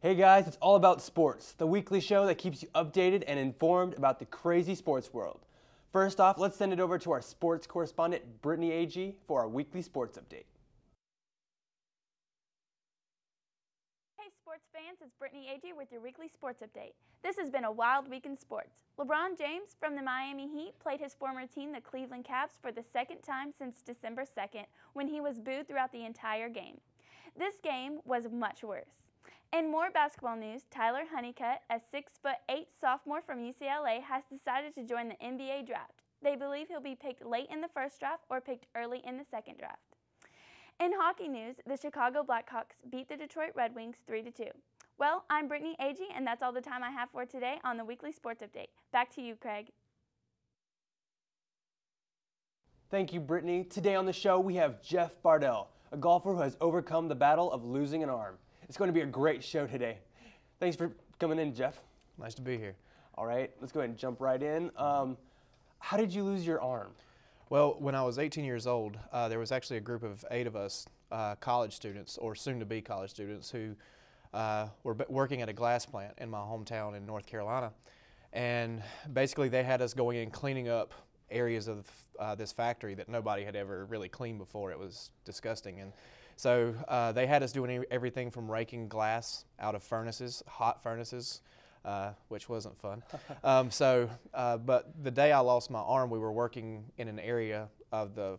Hey guys, it's all about sports, the weekly show that keeps you updated and informed about the crazy sports world. First off, let's send it over to our sports correspondent, Brittany Agee, for our weekly sports update. Hey sports fans, it's Brittany Agee with your weekly sports update. This has been a wild week in sports. LeBron James from the Miami Heat played his former team, the Cleveland Cavs, for the second time since December 2nd, when he was booed throughout the entire game. This game was much worse. In more basketball news, Tyler Honeycutt, a 6'8" sophomore from UCLA, has decided to join the NBA draft. They believe he'll be picked late in the first draft or picked early in the second draft. In hockey news, the Chicago Blackhawks beat the Detroit Red Wings 3-2. Well, I'm Brittany Agee, and that's all the time I have for today on the Weekly Sports Update. Back to you, Craig. Thank you, Brittany. Today on the show, we have Jeff Bardel, a golfer who has overcome the battle of losing an arm. It's going to be a great show today. Thanks for coming in, Jeff. Nice to be here. All right, let's go ahead and jump right in. How did you lose your arm? Well, when I was 18 years old, there was actually a group of 8 of us college students, or soon-to-be college students, who were working at a glass plant in my hometown in North Carolina. And basically they had us going in cleaning up areas of this factory that nobody had ever really cleaned before. It was disgusting. And so they had us doing everything from raking glass out of furnaces, hot furnaces, which wasn't fun. But the day I lost my arm, we were working in an area of the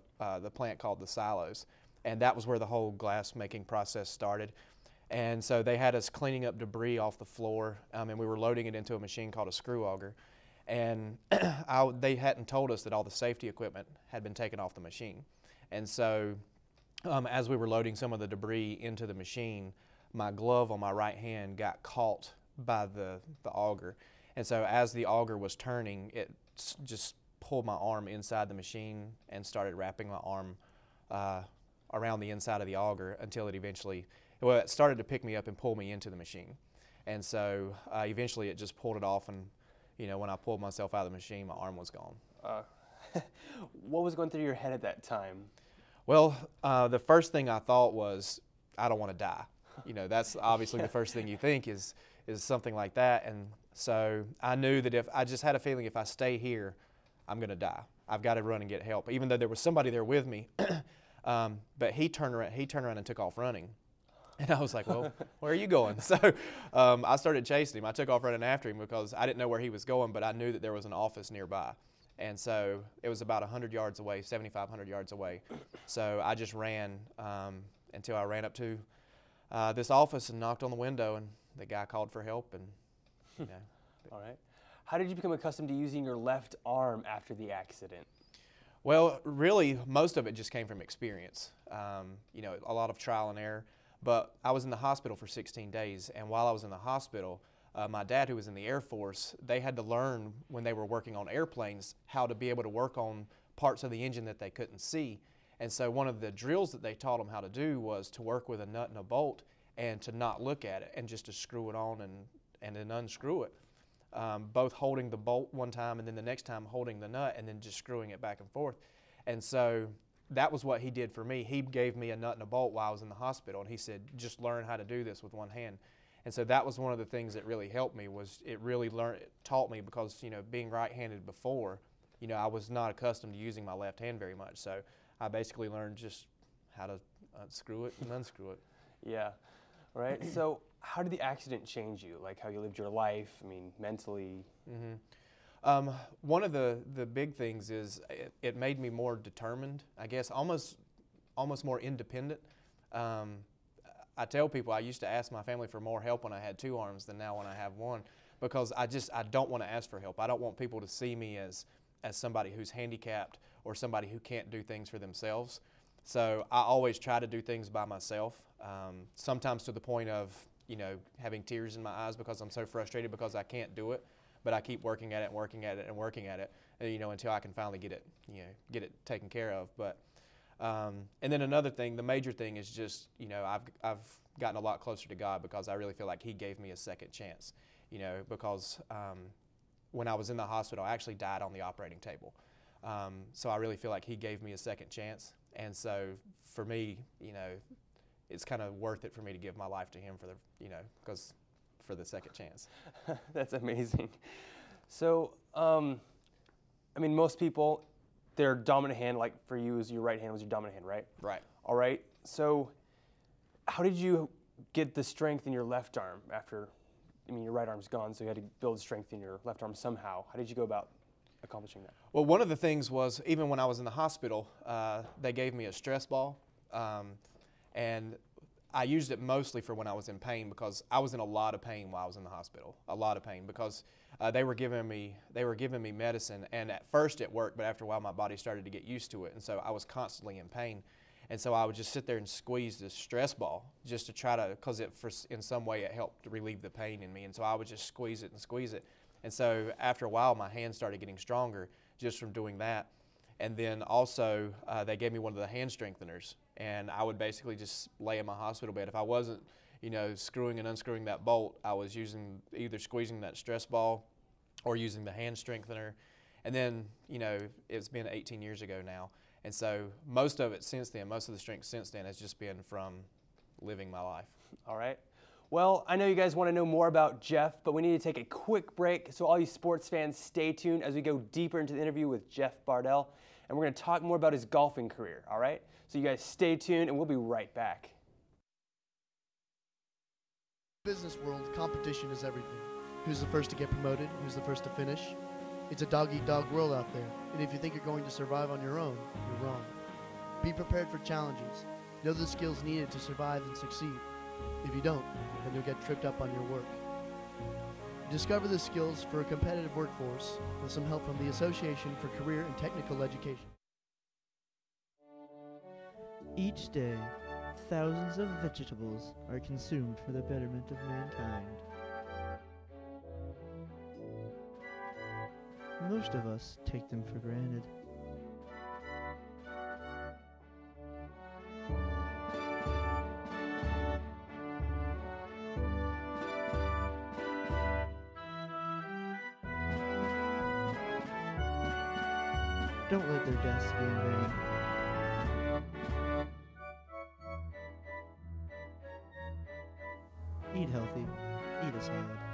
plant called the silos, and that was where the whole glass making process started. And so they had us cleaning up debris off the floor, and we were loading it into a machine called a screw auger. And they hadn't told us that all the safety equipment had been taken off the machine. And so as we were loading some of the debris into the machine, my glove on my right hand got caught by the auger. And so as the auger was turning, it just pulled my arm inside the machine and started wrapping my arm around the inside of the auger until it eventually, well, it started to pick me up and pull me into the machine. And so eventually it just pulled it off, and when I pulled myself out of the machine, my arm was gone. What was going through your head at that time? Well, the first thing I thought was, I don't want to die. That's obviously the first thing you think is something like that. And so I knew that I just had a feeling if I stay here, I'm going to die. I've got to run and get help, even though there was somebody there with me. But he turned around and took off running. And I was like, well, where are you going? So I started chasing him. I took off running after him because I didn't know where he was going, but I knew that there was an office nearby. And so it was about 100 yards away, 7,500 yards away. So I just ran until I ran up to this office and knocked on the window, and the guy called for help. And All right. How did you become accustomed to using your left arm after the accident? Well, really, most of it just came from experience. A lot of trial and error. But I was in the hospital for 16 days, and while I was in the hospital, my dad, who was in the Air Force, they had to learn when they were working on airplanes how to be able to work on parts of the engine that they couldn't see. And so one of the drills that they taught them how to do was to work with a nut and a bolt and to not look at it and just to screw it on and then unscrew it. Both holding the bolt one time and then the next time holding the nut and then just screwing it back and forth. And so that was what he did for me. He gave me a nut and a bolt while I was in the hospital, and he said, just learn how to do this with one hand. And so that was one of the things that really helped me, was it taught me, because being right-handed before, I was not accustomed to using my left hand very much. So I basically learned just how to screw it and unscrew it. Yeah, right. So how did the accident change you? Like how you lived your life, mentally? Mm-hmm. One of the big things is it made me more determined, I guess, almost more independent. I tell people I used to ask my family for more help when I had 2 arms than now when I have 1, because I don't want to ask for help. I don't want people to see me as somebody who's handicapped or somebody who can't do things for themselves. So I always try to do things by myself, sometimes to the point of having tears in my eyes because I'm so frustrated because I can't do it. But I keep working at it and working at it and working at it, until I can finally get it taken care of. But and then another thing, the major thing is just I've gotten a lot closer to God, because I really feel like He gave me a second chance. Because when I was in the hospital, I actually died on the operating table. So I really feel like He gave me a second chance, and so for me, it's kind of worth it for me to give my life to Him because for the second chance. That's amazing. So, I mean, most people, their dominant hand, like for you, is your right hand was your dominant hand, right? Right. All right. So, how did you get the strength in your left arm after? I mean, your right arm's gone, so you had to build strength in your left arm somehow. How did you go about accomplishing that? Well, one of the things was, even when I was in the hospital, they gave me a stress ball, and I used it mostly for when I was in pain, because I was in a lot of pain while I was in the hospital, a lot of pain, because they were giving me medicine, and at first it worked, but after a while my body started to get used to it, and so I was constantly in pain. And so I would just sit there and squeeze this stress ball just to try to, because in some way it helped to relieve the pain in me. And so I would just squeeze it and squeeze it. And so after a while, my hands started getting stronger just from doing that. And then also they gave me one of the hand strengtheners, and I would basically just lay in my hospital bed. If I wasn't, screwing and unscrewing that bolt, I was either squeezing that stress ball or using the hand strengthener. And then, it's been 18 years ago now. And so most of the strength since then has just been from living my life. All right. Well, I know you guys want to know more about Jeff, but we need to take a quick break. So all you sports fans, stay tuned as we go deeper into the interview with Jeff Bardel. And we're going to talk more about his golfing career, all right? So you guys stay tuned, and we'll be right back. Business world, competition is everything. Who's the first to get promoted? Who's the first to finish? It's a dog-eat-dog world out there, and if you think you're going to survive on your own, you're wrong. Be prepared for challenges. Know the skills needed to survive and succeed. If you don't, then you'll get tripped up on your work. Discover the skills for a competitive workforce with some help from the Association for Career and Technical Education. Each day, thousands of vegetables are consumed for the betterment of mankind. Most of us take them for granted. Don't let their deaths be in vain. Eat healthy. Eat a salad.